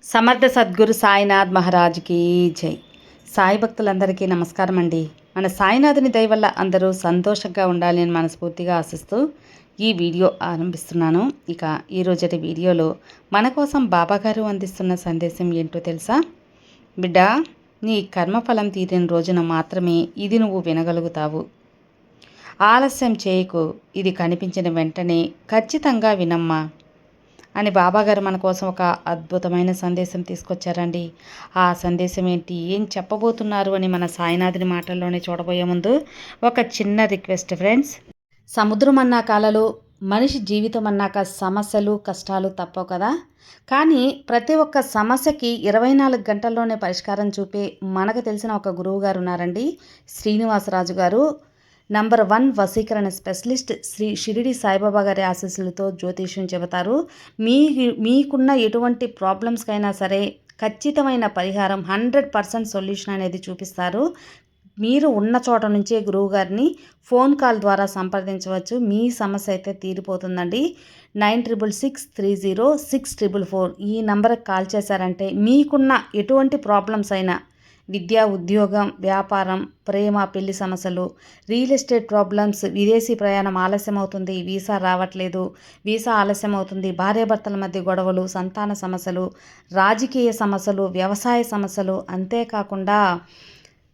సమర్థ సద్గురు సాయినాథ్ మహారాజ్కి జై. సాయి భక్తులందరికీ నమస్కారం అండి. మన సాయినాథుని దయ వల్ల అందరూ సంతోషంగా ఉండాలి అని మనస్ఫూర్తిగా ఆశిస్తూ ఈ వీడియో ఆరంభిస్తున్నాను. ఇక ఈరోజటి వీడియోలో మన కోసం బాబాగారు అందిస్తున్న సందేశం ఏంటో తెలుసా? బిడ్డ, నీ కర్మఫలం తీరిన రోజున మాత్రమే ఇది నువ్వు వినగలుగుతావు. ఆలస్యం చేయకు, ఇది కనిపించిన వెంటనే ఖచ్చితంగా వినమ్మా అని బాబాగారు మన కోసం ఒక అద్భుతమైన సందేశం తీసుకొచ్చారండి. ఆ సందేశం ఏంటి, ఏం చెప్పబోతున్నారు అని మన సాయినాథుని మాటల్లోనే చూడబోయే ముందు ఒక చిన్న రిక్వెస్ట్ ఫ్రెండ్స్. సముద్రం అన్నాక అలలు, మనిషి జీవితం అన్నాక సమస్యలు కష్టాలు తప్పవు కదా. కానీ ప్రతి ఒక్క సమస్యకి 24 గంటల్లోనే పరిష్కారం చూపే మనకు తెలిసిన ఒక గురువు గారు ఉన్నారండి, శ్రీనివాసరాజు గారు. నంబర్ 1 వశీకరణ స్పెషలిస్ట్. శ్రీ షిరిడి సాయిబాబా గారి ఆశీస్సులతో జ్యోతిష్యం చెబుతారు. మీకున్న ఎటువంటి ప్రాబ్లమ్స్కైనా సరే ఖచ్చితమైన పరిహారం 100% సొల్యూషన్ అనేది చూపిస్తారు. మీరు ఉన్న చోట నుంచే గురువుగారిని ఫోన్ కాల్ ద్వారా సంప్రదించవచ్చు. మీ సమస్య అయితే తీరిపోతుందండి. 96630644 ఈ నంబర్కి కాల్ చేశారంటే మీకున్న ఎటువంటి ప్రాబ్లమ్స్ అయినా, విద్య, ఉద్యోగం, వ్యాపారం, ప్రేమ, పెళ్లి సమస్యలు, రియల్ ఎస్టేట్ ప్రాబ్లమ్స్, విదేశీ ప్రయాణం ఆలస్యం అవుతుంది, వీసా రావట్లేదు, వీసా ఆలస్యం అవుతుంది, భార్యాభర్తల మధ్య గొడవలు, సంతాన సమస్యలు, రాజకీయ సమస్యలు, వ్యవసాయ సమస్యలు, అంతేకాకుండా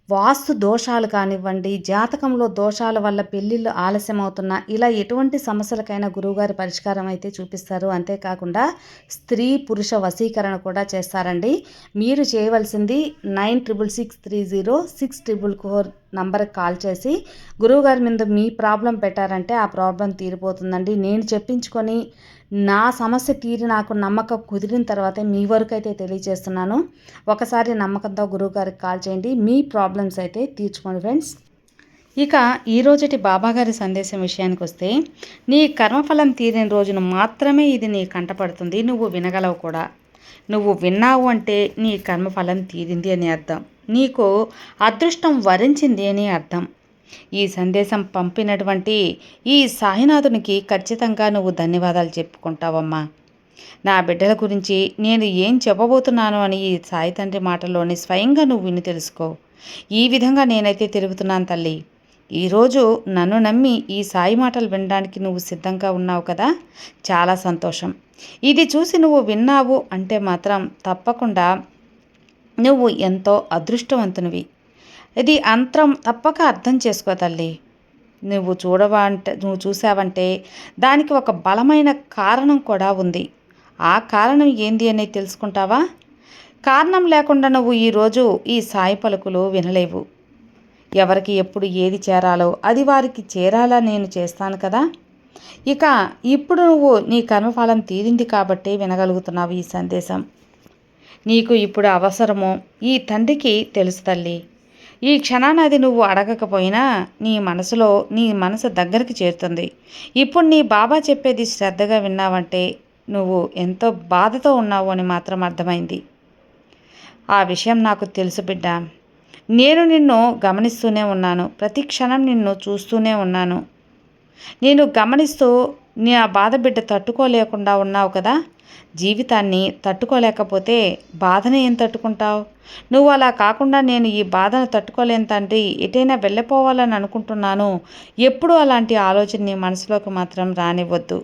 వాస్తు దోషాలు కానివ్వండి, జాతకంలో దోషాల వల్ల పెళ్ళిళ్ళు ఆలస్యం అవుతున్నా, ఇలా ఎటువంటి సమస్యలకైనా గురువుగారి పరిష్కారం అయితే చూపిస్తారు. అంతేకాకుండా స్త్రీ పురుష వశీకరణ కూడా చేస్తారండి. మీరు చేయవలసింది 96630644 నంబర్కి కాల్ చేసి గురువుగారి మీద మీ ప్రాబ్లం పెట్టారంటే ఆ ప్రాబ్లం తీరిపోతుందండి. నేను చెప్పించుకొని నా సమస్య తీరి నాకు నమ్మకం కుదిరిన తర్వాతే మీ వరకు అయితే తెలియజేస్తున్నాను. ఒకసారి నమ్మకంతో గురువుగారికి కాల్ చేయండి, మీ ప్రాబ్లమ్స్ అయితే తీర్చుకోండి ఫ్రెండ్స్. ఇక ఈరోజుటి బాబాగారి సందేశం విషయానికి వస్తే, నీ కర్మఫలం తీరిన రోజున మాత్రమే ఇది నీ కంటపడుతుంది, నువ్వు వినగలవు కూడా. నువ్వు విన్నావు అంటే నీ కర్మఫలం తీరింది అని అర్థం, నీకు అదృష్టం వరించింది అని అర్థం. ఈ సందేశం పంపినటువంటి ఈ సాయినాథునికి ఖచ్చితంగా నువ్వు ధన్యవాదాలు చెప్పుకుంటావమ్మా. నా బిడ్డల గురించి నేను ఏం చెప్పబోతున్నాను అని ఈ సాయి తండ్రి మాటల్లోని స్వయంగా నువ్వు విని తెలుసుకో. ఈ విధంగా నేనైతే తిరుగుతున్నాను తల్లి. ఈరోజు నన్ను నమ్మి ఈ సాయి మాటలు వినడానికి నువ్వు సిద్ధంగా ఉన్నావు కదా, చాలా సంతోషం. ఇది చూసి నువ్వు విన్నావు అంటే మాత్రం తప్పకుండా నువ్వు ఎంతో అదృష్టవంతునివి. ఇది అంతరం తప్పక అర్థం చేసుకో తల్లి. నువ్వు చూసావంటే దానికి ఒక బలమైన కారణం కూడా ఉంది. ఆ కారణం ఏంది అనేది తెలుసుకుంటావా? కారణం లేకుండా నువ్వు ఈరోజు ఈ సాయి పలుకులు వినలేవు. ఎవరికి ఎప్పుడు ఏది చేరాలో అది వారికి చేరాలా నేను చేస్తాను కదా. ఇక ఇప్పుడు నువ్వు నీ కర్మఫలం తీరింది కాబట్టే వినగలుగుతున్నావు ఈ సందేశం. నీకు ఇప్పుడు అవసరమో ఈ తండ్రికి తెలుసు తల్లి. ఈ క్షణాన్ని అది నువ్వు అడగకపోయినా నీ మనసు దగ్గరికి చేరుతుంది. ఇప్పుడు నీ బాబా చెప్పేది శ్రద్ధగా విన్నావంటే నువ్వు ఎంతో బాధతో ఉన్నావు అని మాత్రం అర్థమైంది. ఆ విషయం నాకు తెలుసు బిడ్డ. నేను నిన్ను గమనిస్తూనే ఉన్నాను, ప్రతి క్షణం నిన్ను చూస్తూనే ఉన్నాను. నేను గమనిస్తూ నీ ఆ బాధ బిడ్డ తట్టుకోలేకుండా ఉన్నావు కదా. జీవితాన్ని తట్టుకోలేకపోతే బాధను ఏం తట్టుకుంటావు? నువ్వు అలా కాకుండా నేను ఈ బాధను తట్టుకోలేను తండ్రి, ఎటైనా వెళ్ళిపోవాలని అనుకుంటున్నాను, ఎప్పుడూ అలాంటి ఆలోచన నీ మనసులోకి మాత్రం రానివ్వద్దు.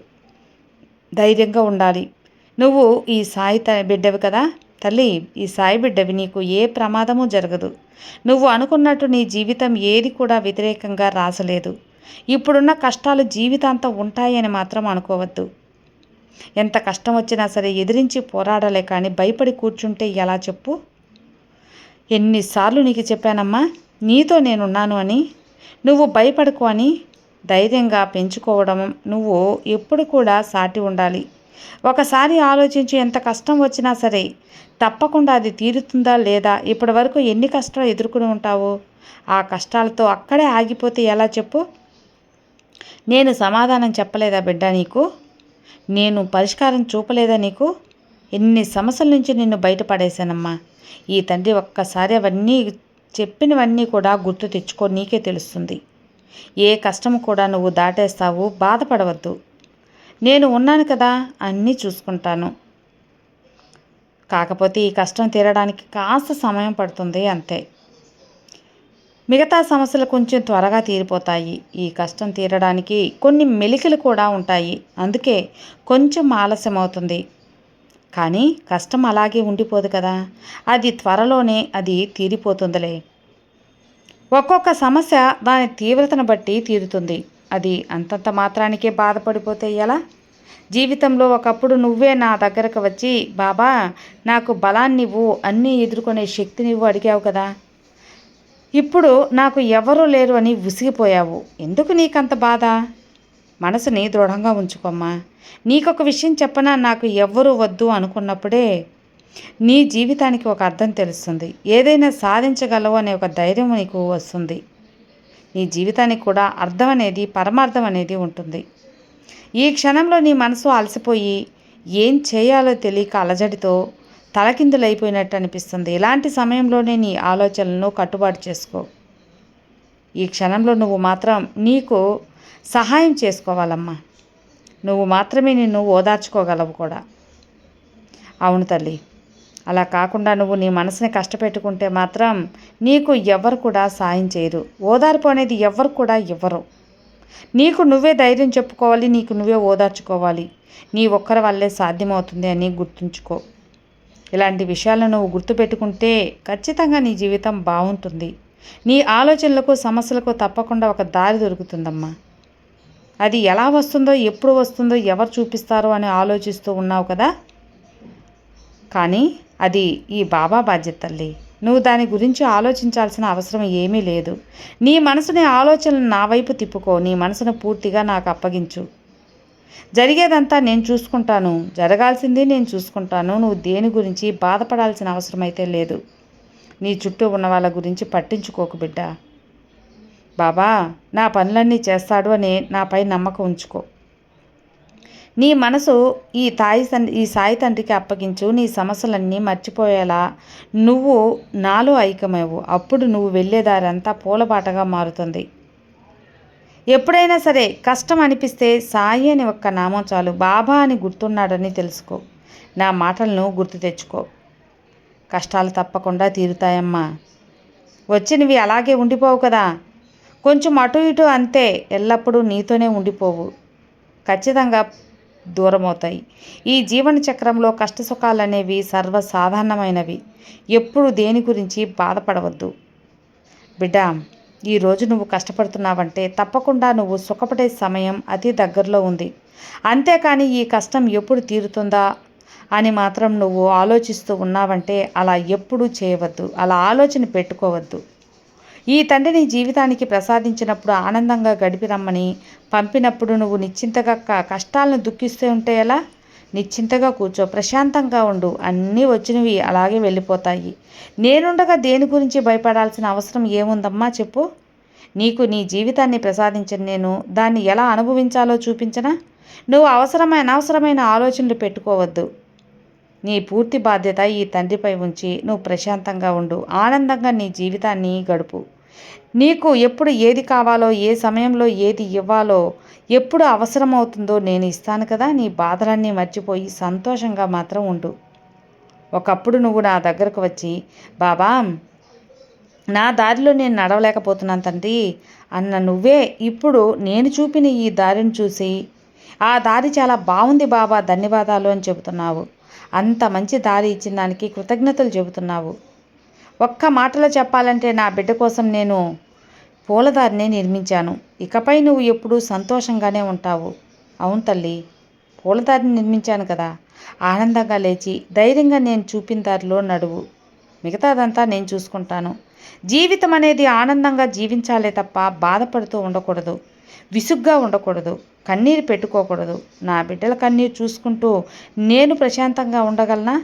ధైర్యంగా ఉండాలి. నువ్వు ఈ సాయి బిడ్డవి కదా తల్లి. ఈ సాయి బిడ్డవి, నీకు ఏ ప్రమాదము జరగదు. నువ్వు అనుకున్నట్టు నీ జీవితం ఏది కూడా వ్యతిరేకంగా రాసలేదు. ఇప్పుడున్న కష్టాలు జీవితాంతం ఉంటాయని మాత్రం అనుకోవద్దు. ఎంత కష్టం వచ్చినా సరే ఎదిరించి పోరాడలే కానీ భయపడి కూర్చుంటే ఎలా చెప్పు? ఎన్నిసార్లు నీకు చెప్పానమ్మా, నీతో నేనున్నాను అని. నువ్వు భయపడకు అని ధైర్యంగా పెంచుకోవడం నువ్వు ఎప్పుడు కూడా సాటి ఉండాలి. ఒకసారి ఆలోచించి, ఎంత కష్టం వచ్చినా సరే తప్పకుండా అది తీరుతుందా లేదా? ఇప్పటి వరకు ఎన్ని కష్టాలు ఎదుర్కొని ఉంటావో ఆ కష్టాలతో అక్కడే ఆగిపోతే ఎలా చెప్పు? నేను సమాధానం చెప్పలేదా బిడ్డ నీకు? నేను పరిష్కారం చూపలేదా నీకు? ఎన్ని సమస్యల నుంచి నిన్ను బయటపడేశానమ్మా. ఈ తండ్రి ఒక్కసారి అవన్నీ చెప్పినవన్నీ కూడా గుర్తు తెచ్చుకో, నీకే తెలుస్తుంది. ఏ కష్టము కూడా నువ్వు దాటేస్తావు, బాధపడవద్దు. నేను ఉన్నాను కదా, అన్నీ చూసుకుంటాను. కాకపోతే ఈ కష్టం తీరడానికి కాస్త సమయం పడుతుంది అంతే. మిగతా సమస్యలు కొంచెం త్వరగా తీరిపోతాయి. ఈ కష్టం తీరడానికి కొన్ని మెలికలు కూడా ఉంటాయి. అందుకే కొంచెం ఆలస్యం అవుతుంది. కానీ కష్టం అలాగే ఉండిపోదు కదా, అది త్వరలోనే తీరిపోతుందిలే. ఒక్కొక్క సమస్య దాని తీవ్రతను బట్టి తీరుతుంది. అది అంతంత మాత్రానికే బాధపడిపోతే ఎలా? జీవితంలో ఒకప్పుడు నువ్వే నా దగ్గరకు వచ్చి, బాబా నాకు బలాన్నివ్వు, అన్నీ ఎదుర్కొనే శక్తినివ్వు అడిగావు కదా. ఇప్పుడు నాకు ఎవరూ లేరు అని విసిగిపోయావు. ఎందుకు నీకంత బాధ? మనసుని దృఢంగా ఉంచుకోమ్మా. నీకొక విషయం చెప్పనా, నాకు ఎవ్వరూ వద్దు అనుకున్నప్పుడే నీ జీవితానికి ఒక అర్థం తెలుస్తుంది. ఏదైనా సాధించగలవు అనే ఒక ధైర్యం నీకు వస్తుంది. నీ జీవితానికి కూడా అర్థం అనేది, పరమార్థం అనేది ఉంటుంది. ఈ క్షణంలో నీ మనసు అలసిపోయి ఏం చేయాలో తెలియక అలజడితో తలకిందులైపోయినట్టు అనిపిస్తుంది. ఇలాంటి సమయంలోనే నీ ఆలోచనలను కట్టుబాటు చేసుకో. ఈ క్షణంలో నువ్వు మాత్రం నీకు సహాయం చేసుకోవాలమ్మా. నువ్వు మాత్రమే నిన్ను ఓదార్చుకోగలవు కూడా. అవును తల్లి. అలా కాకుండా నువ్వు నీ మనసుని కష్టపెట్టుకుంటే మాత్రం నీకు ఎవ్వరు కూడా సాయం చేయరు. ఓదార్పు అనేది ఎవ్వరు కూడా ఇవ్వరు. నీకు నువ్వే ధైర్యం చెప్పుకోవాలి, నీకు నువ్వే ఓదార్చుకోవాలి. నీ ఒక్కరి వల్లే సాధ్యమవుతుంది అని గుర్తుంచుకో. ఇలాంటి విషయాలను నువ్వు గుర్తుపెట్టుకుంటే ఖచ్చితంగా నీ జీవితం బాగుంటుంది. నీ ఆలోచనలకు, సమస్యలకు తప్పకుండా ఒక దారి దొరుకుతుందమ్మా. అది ఎలా వస్తుందో, ఎప్పుడు వస్తుందో, ఎవరు చూపిస్తారో అని ఆలోచిస్తూ ఉన్నావు కదా. కానీ అది ఈ బాబా బాధ్యత తల్లి. నువ్వు దాని గురించి ఆలోచించాల్సిన అవసరం ఏమీ లేదు. నీ మనసుని, ఆలోచనలు నా వైపు తిప్పుకో. నీ మనసును పూర్తిగా నాకు అప్పగించు. జరిగేదంతా నేను చూసుకుంటాను, జరగాల్సింది నేను చూసుకుంటాను. నువ్వు దేని గురించి బాధపడాల్సిన అవసరం అయితే లేదు. నీ చుట్టూ ఉన్న వాళ్ళ గురించి పట్టించుకోకు బిడ్డ. బాబా నా పనులన్నీ చేస్తాడు అని నాపై నమ్మకం ఉంచుకో. నీ మనసు ఈ సాయి తండ్రికి అప్పగించు. నీ సమస్యలన్నీ మర్చిపోయేలా నువ్వు నాలో ఐక్యమవు. అప్పుడు నువ్వు వెళ్ళేదారంతా పూలబాటగా మారుతుంది. ఎప్పుడైనా సరే కష్టం అనిపిస్తే సాయి అని ఒక్క నామం చాలు. బాబా అని గుర్తున్నాడని తెలుసుకో. నా మాటలను గుర్తు తెచ్చుకో. కష్టాలు తప్పకుండా తీరుతాయమ్మా. వచ్చినవి అలాగే ఉండిపోవు కదా, కొంచెం అటు ఇటు అంతే. ఎల్లప్పుడూ నీతోనే ఉండిపోవు, ఖచ్చితంగా దూరమవుతాయి. ఈ జీవన చక్రంలో కష్టసుఖాలనేవి సర్వసాధారణమైనవి. ఎప్పుడు దేని గురించి బాధపడవద్దు బిడ్డ. ఈరోజు నువ్వు కష్టపడుతున్నావంటే తప్పకుండా నువ్వు సుఖపడే సమయం అతి దగ్గరలో ఉంది. అంతేకాని ఈ కష్టం ఎప్పుడు తీరుతుందా అని మాత్రం నువ్వు ఆలోచిస్తూ ఉన్నావంటే అలా ఎప్పుడూ చేయవద్దు. అలా ఆలోచన పెట్టుకోవద్దు. ఈ తండ్రిని జీవితానికి ప్రసాదించినప్పుడు, ఆనందంగా గడిపి రమ్మని పంపినప్పుడు నువ్వు నిశ్చింతగా కష్టాలను దుఃఖిస్తూ ఉంటే ఎలా? నిశ్చింతగా కూర్చో, ప్రశాంతంగా ఉండు. అన్నీ వచ్చినవి అలాగే వెళ్ళిపోతాయి. నేనుండగా దేని గురించి భయపడాల్సిన అవసరం ఏముందమ్మా చెప్పు. నీకు నీ జీవితాన్ని ప్రసాదించిన నేను దాన్ని ఎలా అనుభవించాలో చూపించనా? నువ్వు అనవసరమైన ఆలోచనలు పెట్టుకోవద్దు. నీ పూర్తి బాధ్యత ఈ తండ్రిపై ఉంచి నువ్వు ప్రశాంతంగా ఉండు. ఆనందంగా నీ జీవితాన్ని గడుపు. నీకు ఎప్పుడు ఏది కావాలో, ఏ సమయంలో ఏది ఇవ్వాలో, ఎప్పుడు అవసరమవుతుందో నేను ఇస్తాను కదా. నీ బాధలన్నీ మర్చిపోయి సంతోషంగా మాత్రం ఉండు. ఒకప్పుడు నువ్వు నా దగ్గరకు వచ్చి, బాబా నా దారిలో నేను నడవలేకపోతున్నాను తండ్రి అన్న నువ్వే ఇప్పుడు నేను చూపిన ఈ దారిని చూసి, ఆ దారి చాలా బాగుంది బాబా, ధన్యవాదాలు అని చెబుతున్నావు. అంత మంచి దారి ఇచ్చిన దానికి కృతజ్ఞతలు చెబుతున్నావు. ఒక్క మాటలో చెప్పాలంటే నా బిడ్డ కోసం నేను పూలదారిని నిర్మించాను. ఇకపై నువ్వు ఎప్పుడూ సంతోషంగానే ఉంటావు. అవును తల్లి, పూలదారిని నిర్మించాను కదా. ఆనందంగా లేచి ధైర్యంగా నేను చూపిన దారిలో నడువు. మిగతాదంతా నేను చూసుకుంటాను. జీవితం అనేది ఆనందంగా జీవించాలే తప్ప బాధపడుతూ ఉండకూడదు, విసుగ్గా ఉండకూడదు, కన్నీరు పెట్టుకోకూడదు. నా బిడ్డల కన్నీరు చూసుకుంటూ నేను ప్రశాంతంగా ఉండగలనా?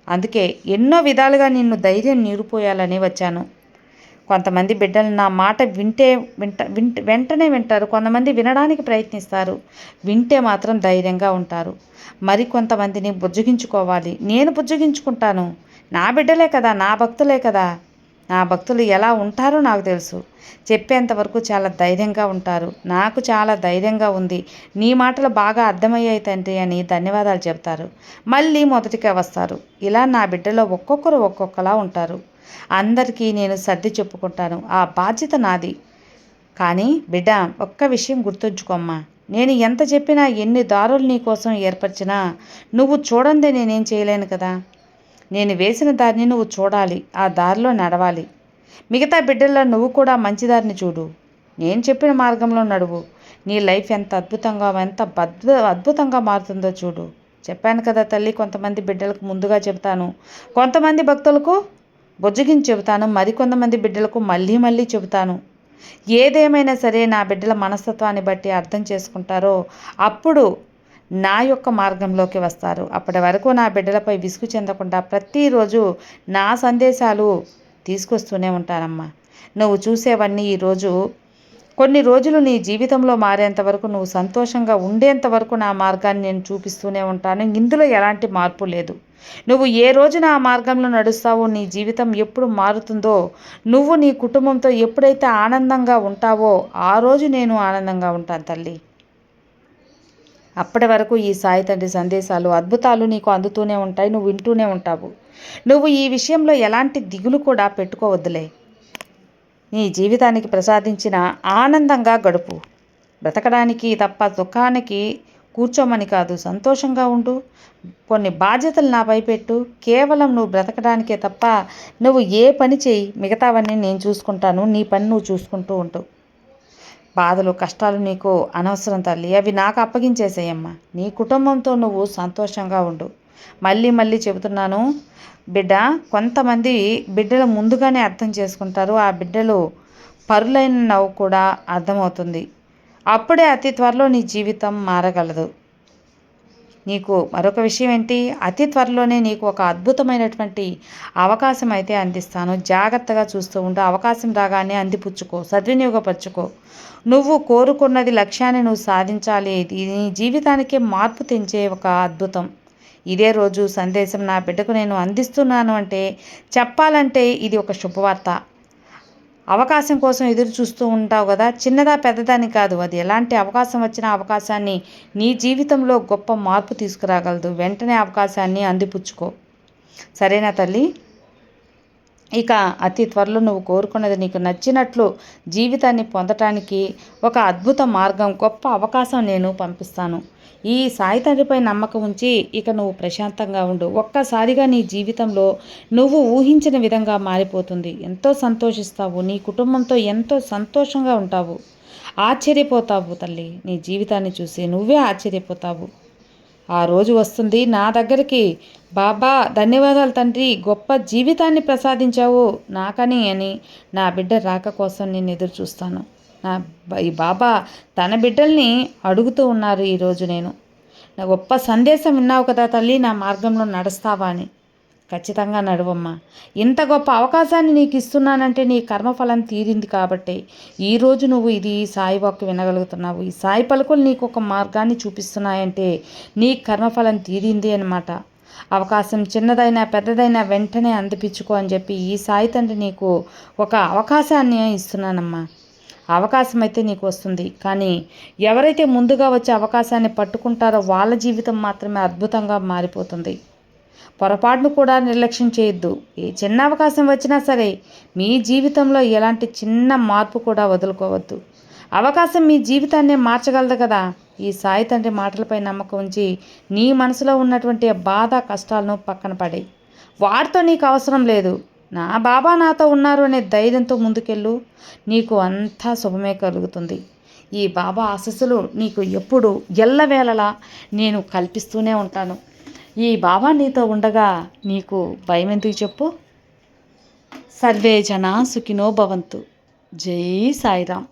అందుకే ఎన్నో విధాలుగా నిన్ను ధైర్యం నిలిపోయాలని వచ్చాను. కొంతమంది బిడ్డలు నా మాట వెంటనే వింటారు. కొంతమంది వినడానికి ప్రయత్నిస్తారు. వింటే మాత్రం ధైర్యంగా ఉంటారు. మరి కొంతమందిని బుజ్జగించుకోవాలి. నేను బుజ్జగించుకుంటాను. నా బిడ్డలే కదా, నా భక్తులే కదా. నా భక్తులు ఎలా ఉంటారో నాకు తెలుసు. చెప్పేంతవరకు చాలా ధైర్యంగా ఉంటారు. నాకు చాలా ధైర్యంగా ఉంది. నీ మాటలు బాగా అర్థమయ్యాయి తండ్రి అని ధన్యవాదాలు చెప్తారు. మళ్ళీ మొదటికే వస్తారు. ఇలా నా బిడ్డలో ఒక్కొక్కరు ఒక్కొక్కలా ఉంటారు. అందరికీ నేను సర్ది చెప్పుకుంటాను. ఆ బాధ్యత నాది. కానీ బిడ్డ, ఒక్క విషయం గుర్తుంచుకోమ్మా. నేను ఎంత చెప్పినా, ఎన్ని దారులు నీ కోసం ఏర్పరిచినా నువ్వు చూడందే నేనేం చేయలేను కదా. నేను వేసిన దారిని నువ్వు చూడాలి, ఆ దారిలో నడవాలి. మిగతా బిడ్డల్లో నువ్వు కూడా మంచి దారిని చూడు. నేను చెప్పిన మార్గంలో నడువు. నీ లైఫ్ ఎంత అద్భుతంగా మారుతుందో చూడు. చెప్పాను కదా తల్లి, కొంతమంది బిడ్డలకు ముందుగా చెబుతాను, కొంతమంది భక్తులకు బుజ్జగించి చెబుతాను, మరికొంతమంది బిడ్డలకు మళ్ళీ మళ్ళీ చెబుతాను. ఏదేమైనా సరే నా బిడ్డల మనస్తత్వాన్ని బట్టి అర్థం చేసుకుంటారో అప్పుడు నా యొక్క మార్గంలోకి వస్తారు. అప్పటి వరకు నా బిడ్డలపై విసుగు చెందకుండా ప్రతిరోజు నా సందేశాలు తీసుకొస్తూనే ఉంటానమ్మా. నువ్వు చూసేవన్నీ ఈరోజు కొన్ని రోజులు నీ జీవితంలో మారేంత వరకు, నువ్వు సంతోషంగా ఉండేంత వరకు నా మార్గాన్ని నేను చూపిస్తూనే ఉంటాను. ఇందులో ఎలాంటి మార్పు లేదు. నువ్వు ఏ రోజున ఆ మార్గంలో నడుస్తావో, నీ జీవితం ఎప్పుడు మారుతుందో, నువ్వు నీ కుటుంబంతో ఎప్పుడైతే ఆనందంగా ఉంటావో ఆ రోజు నేను ఆనందంగా ఉంటాను తల్లి. అప్పటి వరకు ఈ సాయి తండ్రి సందేశాలు, అద్భుతాలు నీకు అందుతూనే ఉంటాయి. నువ్వు వింటూనే ఉంటావు. నువ్వు ఈ విషయంలో ఎలాంటి దిగులు కూడా పెట్టుకోవద్దులే. నీ జీవితానికి ప్రసాదించిన ఆనందంగా గడుపు. బ్రతకడానికి తప్ప దుఃఖానికి కూర్చోమని కాదు, సంతోషంగా ఉండు. కొన్ని బాధ్యతలు నాపై పెట్టు. కేవలం నువ్వు బ్రతకడానికే తప్ప నువ్వు ఏ పని చేయి, మిగతావన్నీ నేను చూసుకుంటాను. నీ పని నువ్వు చూసుకుంటూ ఉంటావు. బాధలు కష్టాలు నీకు అనవసరం తల్లి, అవి నాకు అప్పగించేసేయమ్మా. నీ కుటుంబంతో నువ్వు సంతోషంగా ఉండు. మళ్ళీ మళ్ళీ చెబుతున్నాను బిడ్డ, కొంతమంది బిడ్డలు ముందుగానే అర్థం చేసుకుంటారు. ఆ బిడ్డలు పరులైన నవ్వు కూడా అర్థమవుతుంది. అప్పుడే అతి త్వరలో నీ జీవితం మారగలదు. నీకు మరొక విషయం ఏంటి, అతి త్వరలోనే నీకు ఒక అద్భుతమైనటువంటి అవకాశం అయితే అందిస్తాను. జాగ్రత్తగా చూస్తూ ఉండు. అవకాశం రాగానే అందిపుచ్చుకో, సద్వినియోగపరచుకో. నువ్వు కోరుకున్నది, లక్ష్యాన్ని నువ్వు సాధించాలి. ఇది నీ జీవితానికే మార్పు తెంచే ఒక అద్భుతం. ఇదే రోజు సందేశం నా బిడ్డకు నేను అందిస్తున్నాను అంటే, చెప్పాలంటే ఇది ఒక శుభవార్త. అవకాశం కోసం ఎదురు చూస్తూ ఉంటావు కదా, చిన్నదా పెద్దదాని కాదు. అది ఎలాంటి అవకాశం వచ్చినా అవకాశాన్ని నీ జీవితంలో గొప్ప మార్పు తీసుకురాగలదు. వెంటనే అవకాశాన్ని అందిపుచ్చుకో. సరేనా తల్లి? ఇక అతి త్వరలో నువ్వు కోరుకున్నది, నీకు నచ్చినట్లు జీవితాన్ని పొందటానికి ఒక అద్భుత మార్గం, గొప్ప అవకాశం నేను పంపిస్తాను. ఈ సాయి తండ్రిపై నమ్మకం ఉంచి ఇక నువ్వు ప్రశాంతంగా ఉండు. ఒక్కసారిగా నీ జీవితంలో నువ్వు ఊహించిన విధంగా మారిపోతుంది. ఎంతో సంతోషిస్తావు. నీ కుటుంబంతో ఎంతో సంతోషంగా ఉంటావు. ఆశ్చర్యపోతావు తల్లి. నీ జీవితాన్ని చూసి నువ్వే ఆశ్చర్యపోతావు. ఆ రోజు వస్తుంది నా దగ్గరికి, బాబా ధన్యవాదాలు తండ్రి, గొప్ప జీవితాన్ని ప్రసాదించావు నాకని అని నా బిడ్డ రాక కోసం నేను ఎదురు చూస్తాను. ఈ బాబా తన బిడ్డల్ని అడుగుతూ ఉన్నారు ఈరోజు. నా గొప్ప సందేశం విన్నావు కదా తల్లి, నా మార్గంలో నడుస్తావా అని. ఖచ్చితంగా నడువమ్మా. ఇంత గొప్ప అవకాశాన్ని నీకు ఇస్తున్నానంటే నీ కర్మఫలం తీరింది కాబట్టి ఈరోజు నువ్వు ఇది సాయి వాక్కు వినగలుగుతున్నావు. ఈ సాయి పలుకులు నీకు ఒక మార్గాన్ని చూపిస్తున్నాయంటే నీ కర్మఫలం తీరింది అన్నమాట. అవకాశం చిన్నదైనా పెద్దదైనా వెంటనే అందిపించుకో అని చెప్పి ఈ సాయి తండ్రి నీకు ఒక అవకాశాన్ని ఇస్తున్నానమ్మా. అవకాశం అయితే నీకు వస్తుంది, కానీ ఎవరైతే ముందుగా వచ్చే అవకాశాన్ని పట్టుకుంటారో వాళ్ళ జీవితం మాత్రమే అద్భుతంగా మారిపోతుంది. పొరపాటును కూడా నిర్లక్ష్యం చేయొద్దు. ఏ చిన్న అవకాశం వచ్చినా సరే మీ జీవితంలో ఎలాంటి చిన్న మార్పు కూడా వదులుకోవద్దు. అవకాశం మీ జీవితాన్నే మార్చగలదు కదా. ఈ సాయి తండ్రి మాటలపై నమ్మకం ఉంచి నీ మనసులో ఉన్నటువంటి బాధ కష్టాలను పక్కన పడేయి. వాటితో నీకు అవసరం లేదు. నా బాబా నాతో ఉన్నారు అనే ధైర్యంతో ముందుకెళ్ళు. నీకు అంతా శుభమే కలుగుతుంది. ఈ బాబా ఆశీస్సులు నీకు ఎప్పుడు ఎల్లవేళలా నేను కల్పిస్తూనే ఉంటాను. ఈ బాబా నీతో ఉండగా నీకు భయం ఎందుకు చెప్పు? సర్వే జనా సుఖినో భవంతు. జై సాయిరామ్.